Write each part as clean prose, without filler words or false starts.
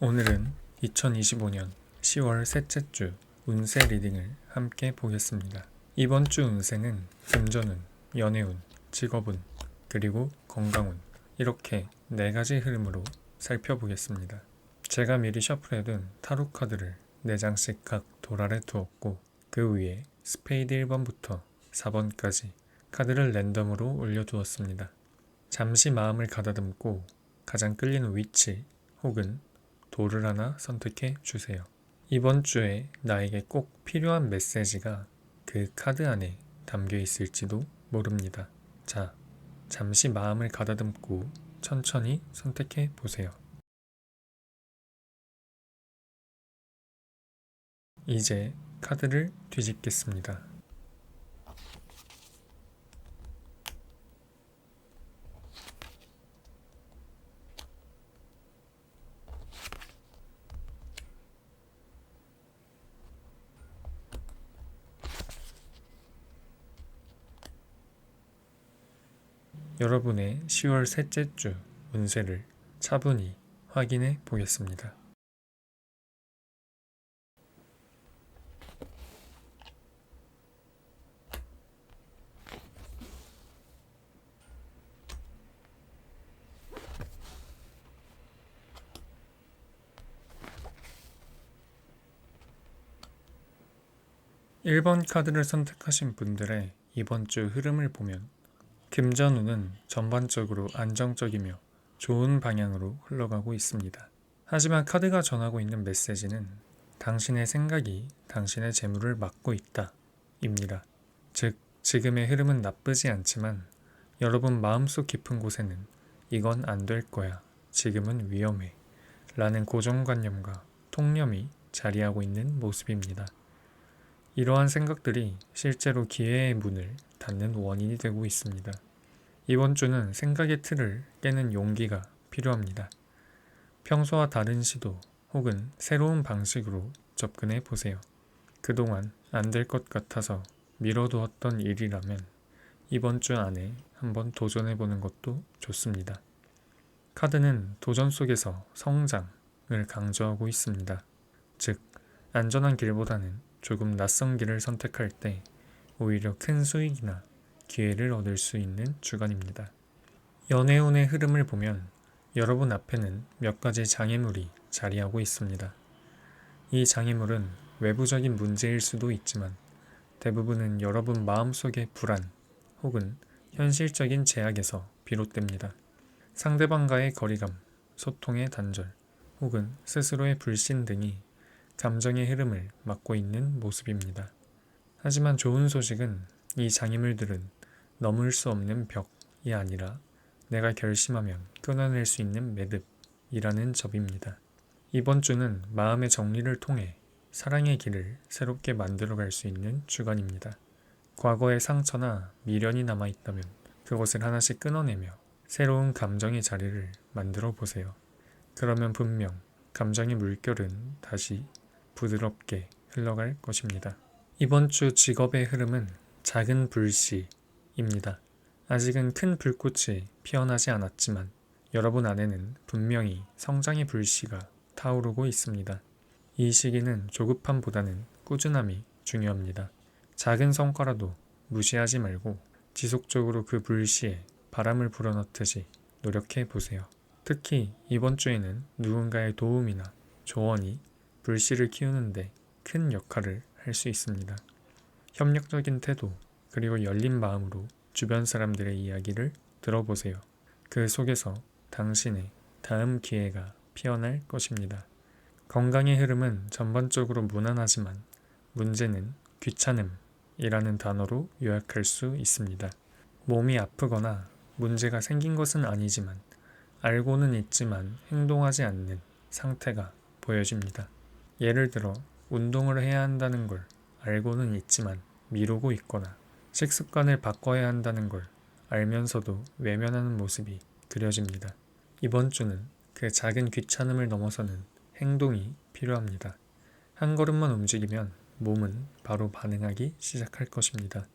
오늘은 2025년 10월 셋째 주 운세 리딩을 함께 보겠습니다. 이번 주 운세는 금전운, 연애운, 직업운, 그리고 건강운 이렇게 4가지 흐름으로 살펴보겠습니다. 제가 미리 셔플해둔 타로 카드를 4장씩 각 도랄에 두었고 그 위에 스페이드 1번부터 4번까지 카드를 랜덤으로 올려두었습니다. 잠시 마음을 가다듬고 가장 끌리는 위치 혹은 돌을 하나 선택해 주세요. 이번 주에 나에게 꼭 필요한 메시지가 그 카드 안에 담겨 있을지도 모릅니다. 자, 잠시 마음을 가다듬고 천천히 선택해 보세요. 이제 카드를 뒤집겠습니다. 여러분의 10월 셋째 주 운세를 차분히 확인해 보겠습니다. 1번 카드를 선택하신 분들의 이번 주 흐름을 보면 금전운은 전반적으로 안정적이며 좋은 방향으로 흘러가고 있습니다. 하지만 카드가 전하고 있는 메시지는 당신의 생각이 당신의 재물을 막고 있다 입니다. 즉, 지금의 흐름은 나쁘지 않지만 여러분 마음속 깊은 곳에는 이건 안 될 거야, 지금은 위험해 라는 고정관념과 통념이 자리하고 있는 모습입니다. 이러한 생각들이 실제로 기회의 문을 닫는 원인이 되고 있습니다. 이번 주는 생각의 틀을 깨는 용기가 필요합니다. 평소와 다른 시도 혹은 새로운 방식으로 접근해 보세요. 그동안 안 될 것 같아서 미뤄두었던 일이라면 이번 주 안에 한번 도전해 보는 것도 좋습니다. 카드는 도전 속에서 성장을 강조하고 있습니다. 즉, 안전한 길보다는 조금 낯선 길을 선택할 때 오히려 큰 수익이나 기회를 얻을 수 있는 주간입니다. 연애운의 흐름을 보면 여러분 앞에는 몇 가지 장애물이 자리하고 있습니다. 이 장애물은 외부적인 문제일 수도 있지만 대부분은 여러분 마음속의 불안 혹은 현실적인 제약에서 비롯됩니다. 상대방과의 거리감, 소통의 단절 혹은 스스로의 불신 등이 감정의 흐름을 막고 있는 모습입니다. 하지만 좋은 소식은 이 장애물들은 넘을 수 없는 벽이 아니라 내가 결심하면 끊어낼 수 있는 매듭이라는 점입니다. 이번 주는 마음의 정리를 통해 사랑의 길을 새롭게 만들어갈 수 있는 주간입니다. 과거의 상처나 미련이 남아있다면 그것을 하나씩 끊어내며 새로운 감정의 자리를 만들어 보세요. 그러면 분명 감정의 물결은 다시 부드럽게 흘러갈 것입니다. 이번 주 직업의 흐름은 작은 불씨입니다. 아직은 큰 불꽃이 피어나지 않았지만 여러분 안에는 분명히 성장의 불씨가 타오르고 있습니다. 이 시기는 조급함보다는 꾸준함이 중요합니다. 작은 성과라도 무시하지 말고 지속적으로 그 불씨에 바람을 불어넣듯이 노력해 보세요. 특히 이번 주에는 누군가의 도움이나 조언이 불씨를 키우는데 큰 역할을 할 수 있습니다. 협력적인 태도 그리고 열린 마음으로 주변 사람들의 이야기를 들어보세요. 그 속에서 당신의 다음 기회가 피어날 것입니다. 건강의 흐름은 전반적으로 무난하지만 문제는 귀찮음이라는 단어로 요약할 수 있습니다. 몸이 아프거나 문제가 생긴 것은 아니지만 알고는 있지만 행동하지 않는 상태가 보여집니다. 예를 들어 운동을 해야 한다는 걸 알고는 있지만 미루고 있거나 식습관을 바꿔야 한다는 걸 알면서도 외면하는 모습이 그려집니다. 이번 주는 그 작은 귀찮음을 넘어서는 행동이 필요합니다. 한 걸음만 움직이면 몸은 바로 반응하기 시작할 것입니다.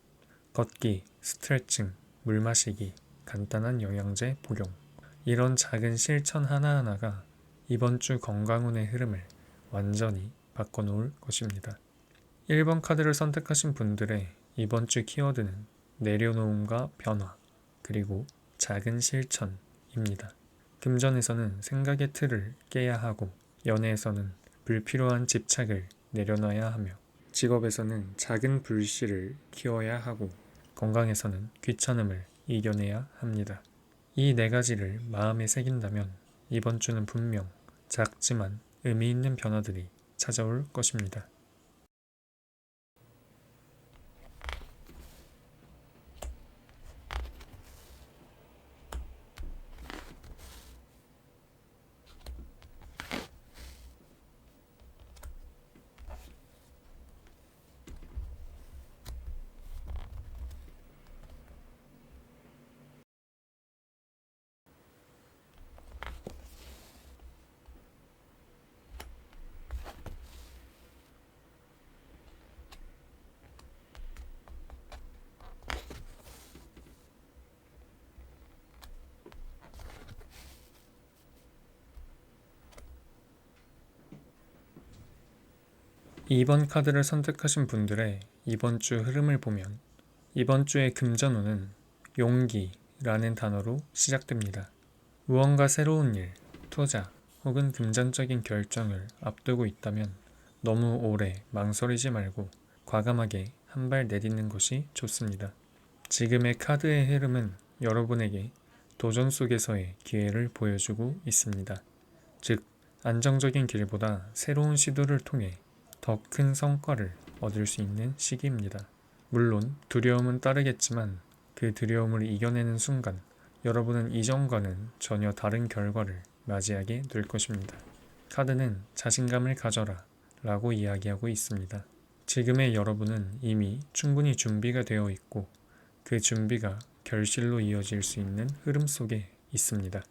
걷기, 스트레칭, 물 마시기, 간단한 영양제 복용 이런 작은 실천 하나하나가 이번 주 건강운의 흐름을 완전히 바꿔놓을 것입니다. 1번 카드를 선택하신 분들의 이번 주 키워드는 내려놓음과 변화, 그리고 작은 실천입니다. 금전에서는 생각의 틀을 깨야 하고, 연애에서는 불필요한 집착을 내려놔야 하며, 직업에서는 작은 불씨를 키워야 하고, 건강에서는 귀찮음을 이겨내야 합니다. 이 네 가지를 마음에 새긴다면 이번 주는 분명 작지만 의미 있는 변화들이 찾아올 것입니다. 이 번 카드를 선택하신 분들의 이번 주 흐름을 보면 이번 주의 금전운은 용기라는 단어로 시작됩니다. 무언가 새로운 일, 투자 혹은 금전적인 결정을 앞두고 있다면 너무 오래 망설이지 말고 과감하게 한 발 내딛는 것이 좋습니다. 지금의 카드의 흐름은 여러분에게 도전 속에서의 기회를 보여주고 있습니다. 즉, 안정적인 길보다 새로운 시도를 통해 더 큰 성과를 얻을 수 있는 시기입니다. 물론 두려움은 따르겠지만 그 두려움을 이겨내는 순간 여러분은 이전과는 전혀 다른 결과를 맞이하게 될 것입니다. 카드는 자신감을 가져라 라고 이야기하고 있습니다. 지금의 여러분은 이미 충분히 준비가 되어 있고 그 준비가 결실로 이어질 수 있는 흐름 속에 있습니다.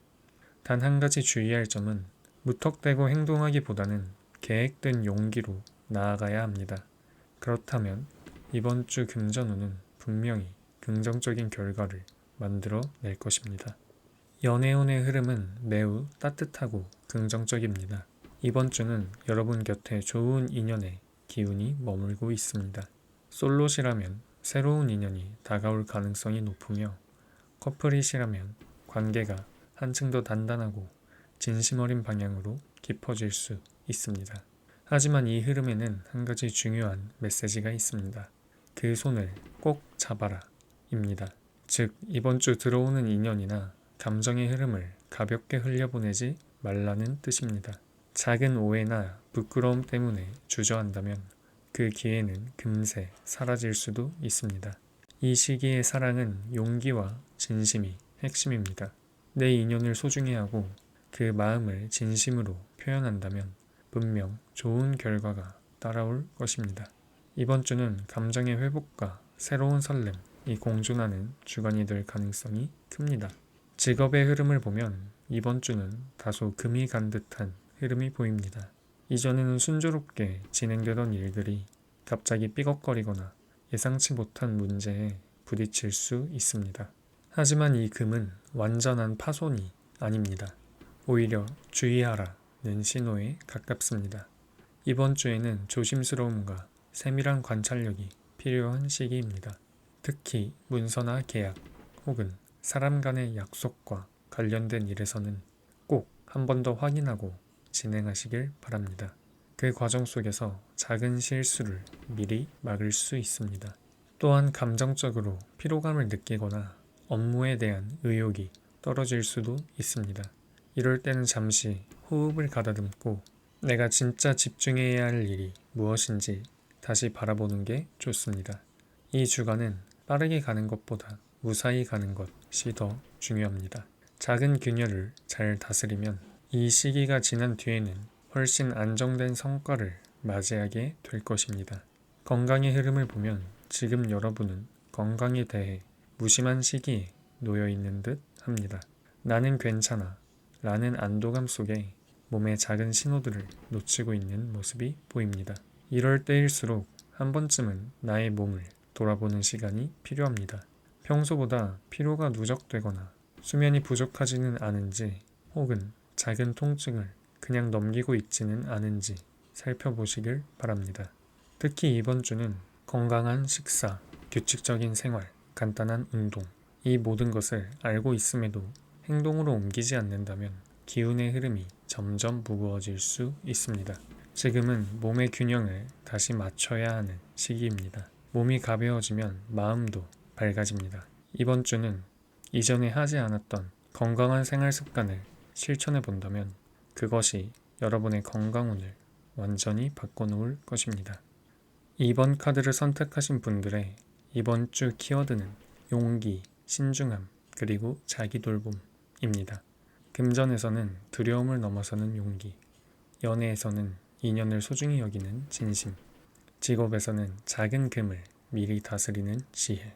단 한 가지 주의할 점은 무턱대고 행동하기보다는 계획된 용기로 나아가야 합니다. 그렇다면 이번 주 금전운은 분명히 긍정적인 결과를 만들어 낼 것입니다. 연애운의 흐름은 매우 따뜻하고 긍정적입니다. 이번 주는 여러분 곁에 좋은 인연의 기운이 머물고 있습니다. 솔로시라면 새로운 인연이 다가올 가능성이 높으며, 커플이시라면 관계가 한층 더 단단하고 진심 어린 방향으로 깊어질 수 있습니다. 하지만 이 흐름에는 한 가지 중요한 메시지가 있습니다. 그 손을 꼭 잡아라 입니다. 즉, 이번 주 들어오는 인연이나 감정의 흐름을 가볍게 흘려보내지 말라는 뜻입니다. 작은 오해나 부끄러움 때문에 주저한다면 그 기회는 금세 사라질 수도 있습니다. 이 시기의 사랑은 용기와 진심이 핵심입니다. 내 인연을 소중히 하고 그 마음을 진심으로 표현한다면 분명 좋은 결과가 따라올 것입니다. 이번 주는 감정의 회복과 새로운 설렘이 공존하는 주간이 될 가능성이 큽니다. 직업의 흐름을 보면 이번 주는 다소 금이 간 듯한 흐름이 보입니다. 이전에는 순조롭게 진행되던 일들이 갑자기 삐걱거리거나 예상치 못한 문제에 부딪힐 수 있습니다. 하지만 이 금은 완전한 파손이 아닙니다. 오히려 주의하라는 신호에 가깝습니다. 이번 주에는 조심스러움과 세밀한 관찰력이 필요한 시기입니다. 특히 문서나 계약 혹은 사람 간의 약속과 관련된 일에서는 꼭 한 번 더 확인하고 진행하시길 바랍니다. 그 과정 속에서 작은 실수를 미리 막을 수 있습니다. 또한 감정적으로 피로감을 느끼거나 업무에 대한 의욕이 떨어질 수도 있습니다. 이럴 때는 잠시 호흡을 가다듬고 내가 진짜 집중해야 할 일이 무엇인지 다시 바라보는 게 좋습니다. 이 주간은 빠르게 가는 것보다 무사히 가는 것이 더 중요합니다. 작은 균열을 잘 다스리면 이 시기가 지난 뒤에는 훨씬 안정된 성과를 맞이하게 될 것입니다. 건강의 흐름을 보면 지금 여러분은 건강에 대해 무심한 시기에 놓여 있는 듯 합니다. 나는 괜찮아 라는 안도감 속에 몸의 작은 신호들을 놓치고 있는 모습이 보입니다. 이럴 때일수록 한 번쯤은 나의 몸을 돌아보는 시간이 필요합니다. 평소보다 피로가 누적되거나 수면이 부족하지는 않은지, 혹은 작은 통증을 그냥 넘기고 있지는 않은지 살펴보시길 바랍니다. 특히 이번 주는 건강한 식사, 규칙적인 생활, 간단한 운동, 이 모든 것을 알고 있음에도 행동으로 옮기지 않는다면 기운의 흐름이 점점 무거워질 수 있습니다. 지금은 몸의 균형을 다시 맞춰야 하는 시기입니다. 몸이 가벼워지면 마음도 밝아집니다. 이번 주는 이전에 하지 않았던 건강한 생활 습관을 실천해 본다면 그것이 여러분의 건강운을 완전히 바꿔놓을 것입니다. 2번 카드를 선택하신 분들의 이번 주 키워드는 용기, 신중함, 그리고 자기돌봄입니다. 금전에서는 두려움을 넘어서는 용기, 연애에서는 인연을 소중히 여기는 진심, 직업에서는 작은 금을 미리 다스리는 지혜,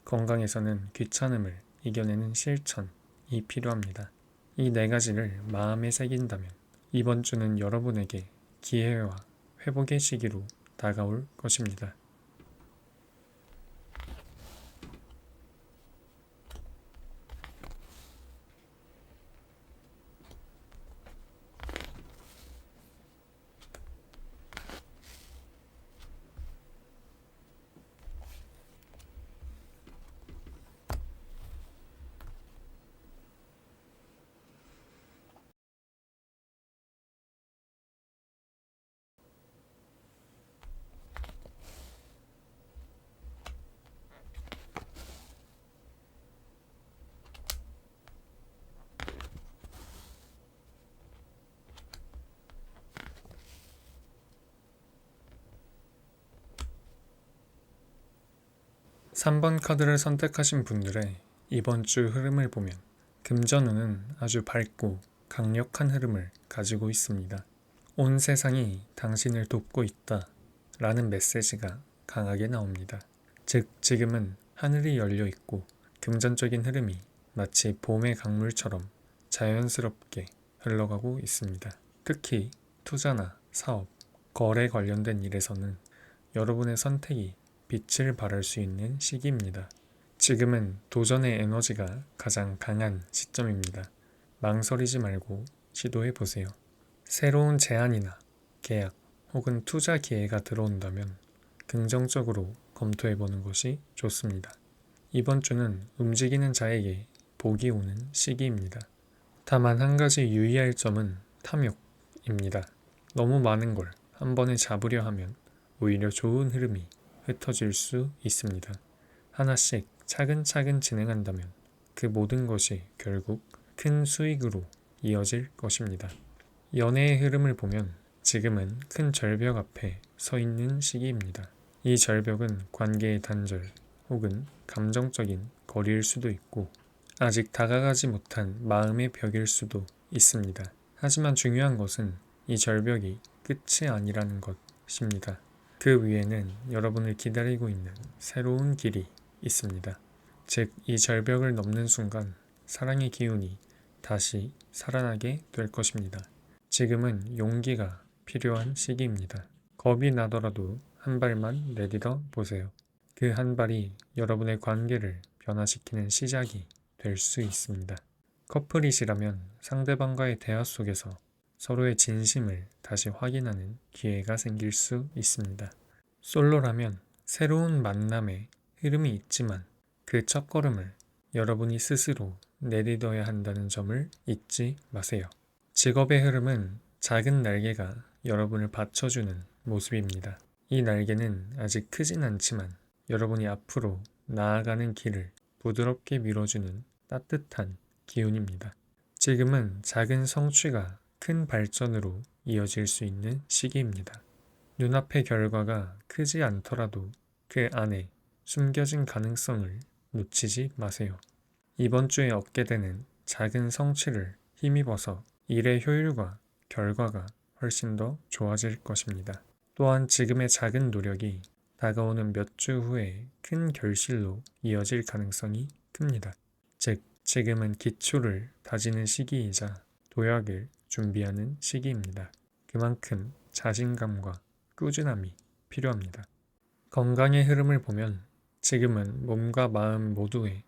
건강에서는 귀찮음을 이겨내는 실천이 필요합니다. 이 네 가지를 마음에 새긴다면 이번 주는 여러분에게 기회와 회복의 시기로 다가올 것입니다. 3번 카드를 선택하신 분들의 이번 주 흐름을 보면 금전운은 아주 밝고 강력한 흐름을 가지고 있습니다. 온 세상이 당신을 돕고 있다 라는 메시지가 강하게 나옵니다. 즉 지금은 하늘이 열려 있고 금전적인 흐름이 마치 봄의 강물처럼 자연스럽게 흘러가고 있습니다. 특히 투자나 사업, 거래 관련된 일에서는 여러분의 선택이 빛을 발할 수 있는 시기입니다. 지금은 도전의 에너지가 가장 강한 시점입니다. 망설이지 말고 시도해 보세요. 새로운 제안이나 계약 혹은 투자 기회가 들어온다면 긍정적으로 검토해 보는 것이 좋습니다. 이번 주는 움직이는 자에게 복이 오는 시기입니다. 다만 한 가지 유의할 점은 탐욕입니다. 너무 많은 걸 한 번에 잡으려 하면 오히려 좋은 흐름이 흩어질 수 있습니다. 하나씩 차근차근 진행한다면 그 모든 것이 결국 큰 수익으로 이어질 것입니다. 연애의 흐름을 보면 지금은 큰 절벽 앞에 서 있는 시기입니다. 이 절벽은 관계의 단절 혹은 감정적인 거리일 수도 있고 아직 다가가지 못한 마음의 벽일 수도 있습니다. 하지만 중요한 것은 이 절벽이 끝이 아니라는 것입니다. 그 위에는 여러분을 기다리고 있는 새로운 길이 있습니다. 즉, 이 절벽을 넘는 순간 사랑의 기운이 다시 살아나게 될 것입니다. 지금은 용기가 필요한 시기입니다. 겁이 나더라도 한 발만 내딛어 보세요. 그 한 발이 여러분의 관계를 변화시키는 시작이 될 수 있습니다. 커플이시라면 상대방과의 대화 속에서 서로의 진심을 다시 확인하는 기회가 생길 수 있습니다. 솔로라면 새로운 만남의 흐름이 있지만 그 첫걸음을 여러분이 스스로 내딛어야 한다는 점을 잊지 마세요. 직업의 흐름은 작은 날개가 여러분을 받쳐주는 모습입니다. 이 날개는 아직 크진 않지만 여러분이 앞으로 나아가는 길을 부드럽게 밀어주는 따뜻한 기운입니다. 지금은 작은 성취가 큰 발전으로 이어질 수 있는 시기입니다. 눈앞의 결과가 크지 않더라도 그 안에 숨겨진 가능성을 놓치지 마세요. 이번 주에 얻게 되는 작은 성취를 힘입어서 일의 효율과 결과가 훨씬 더 좋아질 것입니다. 또한 지금의 작은 노력이 다가오는 몇 주 후에 큰 결실로 이어질 가능성이 큽니다. 즉, 지금은 기초를 다지는 시기이자 도약을 준비하는 시기입니다. 그만큼 자신감과 꾸준함이 필요합니다. 건강의 흐름을 보면 지금은 몸과 마음 모두에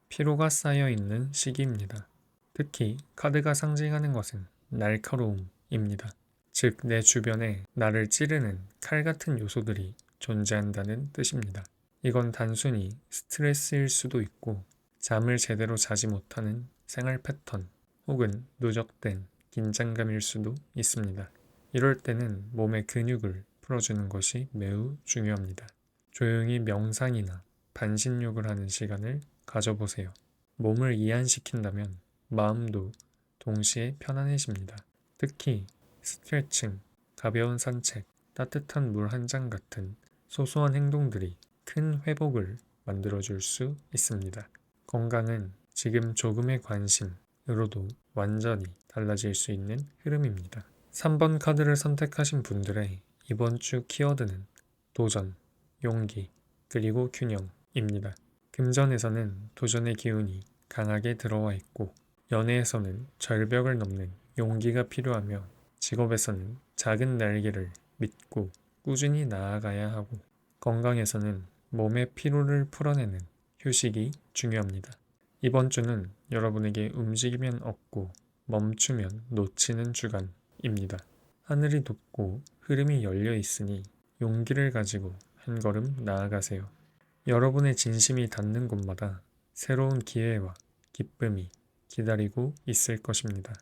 피로가 쌓여 있는 시기입니다. 특히 카드가 상징하는 것은 날카로움입니다. 입니다. 즉, 내 주변에 나를 찌르는 칼 같은 요소들이 존재한다는 뜻입니다. 이건 단순히 스트레스일 수도 있고, 잠을 제대로 자지 못하는 생활 패턴, 혹은 누적된 긴장감일 수도 있습니다. 이럴 때는 몸의 근육을 풀어주는 것이 매우 중요합니다. 조용히 명상이나 반신욕을 하는 시간을 가져보세요. 몸을 이완시킨다면 마음도 동시에 편안해집니다. 특히 스트레칭, 가벼운 산책, 따뜻한 물 한 잔 같은 소소한 행동들이 큰 회복을 만들어줄 수 있습니다. 건강은 지금 조금의 관심으로도 완전히 달라질 수 있는 흐름입니다. 3번 카드를 선택하신 분들의 이번 주 키워드는 도전, 용기, 그리고 균형입니다. 금전에서는 도전의 기운이 강하게 들어와 있고, 연애에서는 절벽을 넘는 용기가 필요하며, 직업에서는 작은 날개를 믿고 꾸준히 나아가야 하고, 건강에서는 몸의 피로를 풀어내는 휴식이 중요합니다. 이번 주는 여러분에게 움직이면 얻고 멈추면 놓치는 주간입니다. 하늘이 돋고 흐름이 열려 있으니 용기를 가지고 한 걸음 나아가세요. 여러분의 진심이 닿는 곳마다 새로운 기회와 기쁨이 기다리고 있을 것입니다.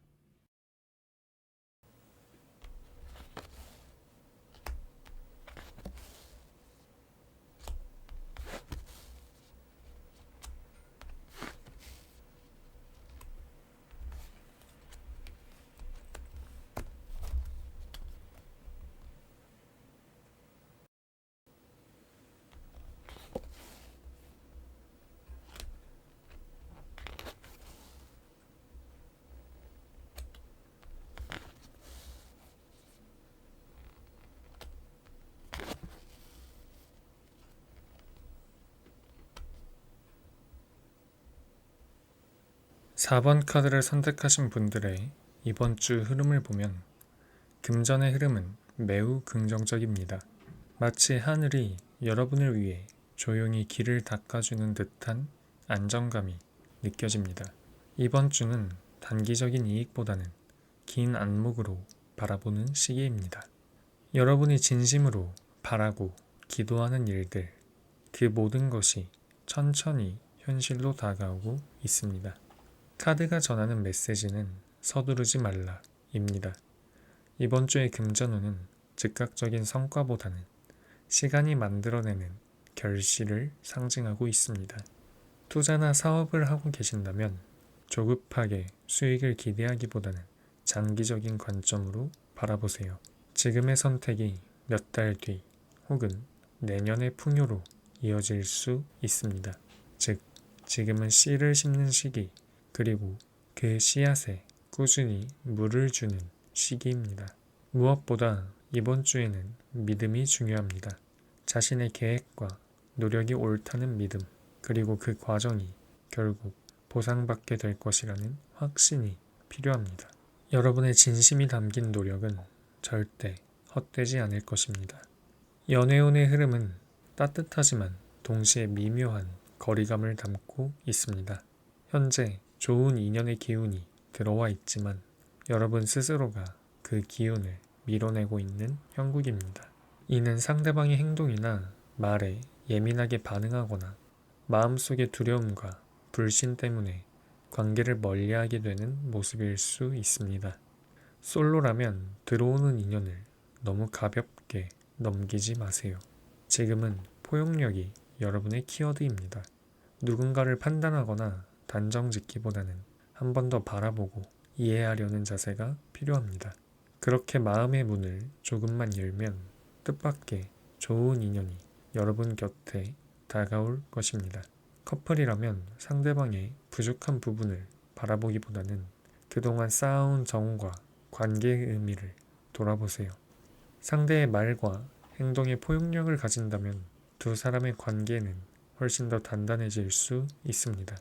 4번 카드를 선택하신 분들의 이번 주 흐름을 보면 금전의 흐름은 매우 긍정적입니다. 마치 하늘이 여러분을 위해 조용히 길을 닦아주는 듯한 안정감이 느껴집니다. 이번 주는 단기적인 이익보다는 긴 안목으로 바라보는 시기입니다. 여러분이 진심으로 바라고 기도하는 일들, 그 모든 것이 천천히 현실로 다가오고 있습니다. 카드가 전하는 메시지는 서두르지 말라입니다. 이번 주의 금전운은 즉각적인 성과보다는 시간이 만들어내는 결실을 상징하고 있습니다. 투자나 사업을 하고 계신다면 조급하게 수익을 기대하기보다는 장기적인 관점으로 바라보세요. 지금의 선택이 몇 달 뒤 혹은 내년의 풍요로 이어질 수 있습니다. 즉, 지금은 씨를 심는 시기, 그리고 그 씨앗에 꾸준히 물을 주는 시기입니다. 무엇보다 이번 주에는 믿음이 중요합니다. 자신의 계획과 노력이 옳다는 믿음, 그리고 그 과정이 결국 보상받게 될 것이라는 확신이 필요합니다. 여러분의 진심이 담긴 노력은 절대 헛되지 않을 것입니다. 연애운의 흐름은 따뜻하지만 동시에 미묘한 거리감을 담고 있습니다. 현재 좋은 인연의 기운이 들어와 있지만 여러분 스스로가 그 기운을 밀어내고 있는 형국입니다. 이는 상대방의 행동이나 말에 예민하게 반응하거나 마음속의 두려움과 불신 때문에 관계를 멀리하게 되는 모습일 수 있습니다. 솔로라면 들어오는 인연을 너무 가볍게 넘기지 마세요. 지금은 포용력이 여러분의 키워드입니다. 누군가를 판단하거나 단정짓기보다는 한 번 더 바라보고 이해하려는 자세가 필요합니다. 그렇게 마음의 문을 조금만 열면 뜻밖의 좋은 인연이 여러분 곁에 다가올 것입니다. 커플이라면 상대방의 부족한 부분을 바라보기보다는 그동안 쌓아온 정과 관계의 의미를 돌아보세요. 상대의 말과 행동에 포용력을 가진다면 두 사람의 관계는 훨씬 더 단단해질 수 있습니다.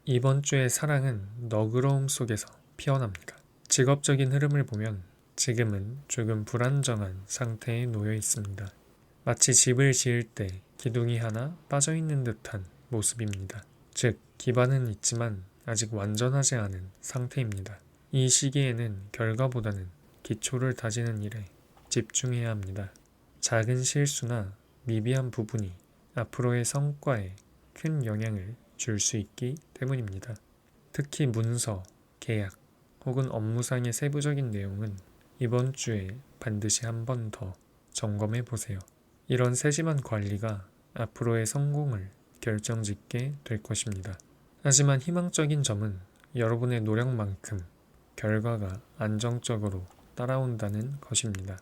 이번 주의 사랑은 너그러움 속에서 피어납니다. 직업적인 흐름을 보면 지금은 조금 불안정한 상태에 놓여 있습니다. 마치 집을 지을 때 기둥이 하나 빠져있는 듯한 모습입니다. 즉, 기반은 있지만 아직 완전하지 않은 상태입니다. 이 시기에는 결과보다는 기초를 다지는 일에 집중해야 합니다. 작은 실수나 미비한 부분이 앞으로의 성과에 큰 영향을 줄 수 있기 때문입니다. 특히 문서, 계약 혹은 업무상의 세부적인 내용은 이번 주에 반드시 한 번 더 점검해 보세요. 이런 세심한 관리가 앞으로의 성공을 결정짓게 될 것입니다. 하지만 희망적인 점은 여러분의 노력만큼 결과가 안정적으로 따라온다는 것입니다.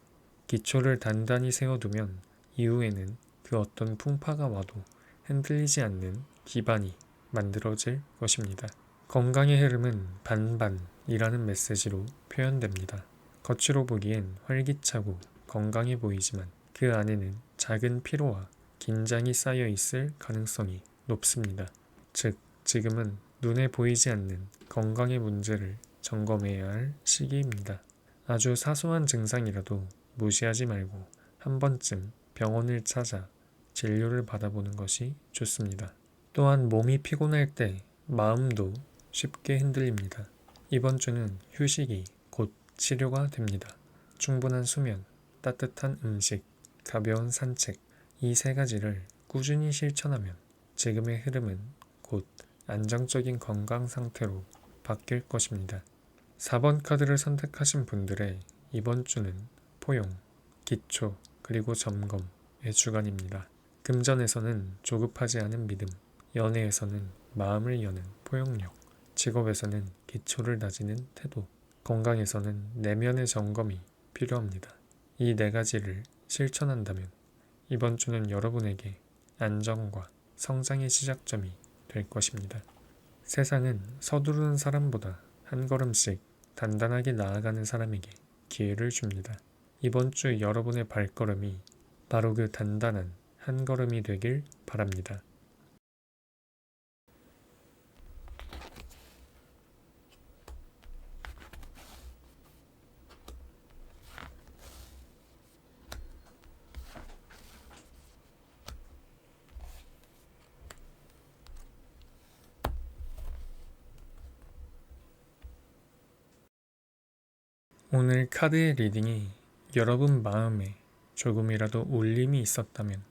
기초를 단단히 세워두면 이후에는 그 어떤 풍파가 와도 흔들리지 않는 기반이 만들어질 것입니다. 건강의 흐름은 반반이라는 메시지로 표현됩니다. 겉으로 보기엔 활기차고 건강해 보이지만 그 안에는 작은 피로와 긴장이 쌓여 있을 가능성이 높습니다. 즉, 지금은 눈에 보이지 않는 건강의 문제를 점검해야 할 시기입니다. 아주 사소한 증상이라도 무시하지 말고 한 번쯤 병원을 찾아 진료를 받아보는 것이 좋습니다. 또한 몸이 피곤할 때 마음도 쉽게 흔들립니다. 이번 주는 휴식이 곧 치료가 됩니다. 충분한 수면, 따뜻한 음식, 가벼운 산책, 이 세 가지를 꾸준히 실천하면 지금의 흐름은 곧 안정적인 건강 상태로 바뀔 것입니다. 4번 카드를 선택하신 분들의 이번 주는 포용, 기초, 그리고 점검의 주간입니다. 금전에서는 조급하지 않은 믿음, 연애에서는 마음을 여는 포용력, 직업에서는 기초를 다지는 태도, 건강에서는 내면의 점검이 필요합니다. 이 네 가지를 실천한다면 이번 주는 여러분에게 안정과 성장의 시작점이 될 것입니다. 세상은 서두르는 사람보다 한 걸음씩 단단하게 나아가는 사람에게 기회를 줍니다. 이번 주 여러분의 발걸음이 바로 그 단단한 한 걸음이 되길 바랍니다. 오늘 카드의 리딩이 여러분 마음에 조금이라도 울림이 있었다면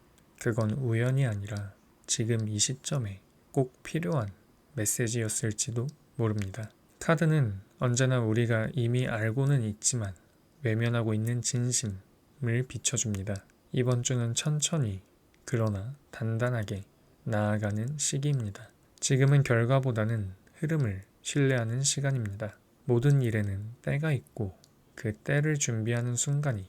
그건 우연이 아니라 지금 이 시점에 꼭 필요한 메시지였을지도 모릅니다. 카드는 언제나 우리가 이미 알고는 있지만 외면하고 있는 진심을 비춰줍니다. 이번 주는 천천히 그러나 단단하게 나아가는 시기입니다. 지금은 결과보다는 흐름을 신뢰하는 시간입니다. 모든 일에는 때가 있고 그 때를 준비하는 순간이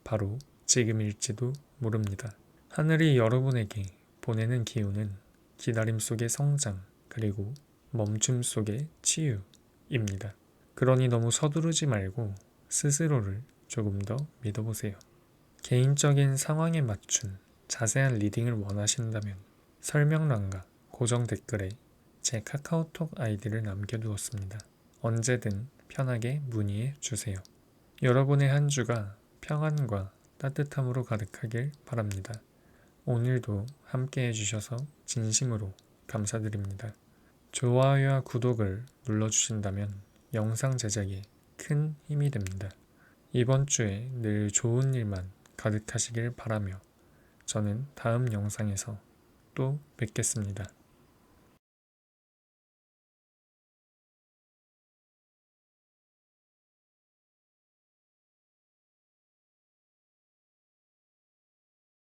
바로 지금일지도 모릅니다. 하늘이 여러분에게 보내는 기운은 기다림 속의 성장 그리고 멈춤 속의 치유입니다. 그러니 너무 서두르지 말고 스스로를 조금 더 믿어보세요. 개인적인 상황에 맞춘 자세한 리딩을 원하신다면 설명란과 고정 댓글에 제 카카오톡 아이디를 남겨두었습니다. 언제든 편하게 문의해 주세요. 여러분의 한 주가 평안과 따뜻함으로 가득하길 바랍니다. 오늘도 함께 해주셔서 진심으로 감사드립니다. 좋아요와 구독을 눌러주신다면 영상 제작에 큰 힘이 됩니다. 이번 주에 늘 좋은 일만 가득하시길 바라며 저는 다음 영상에서 또 뵙겠습니다.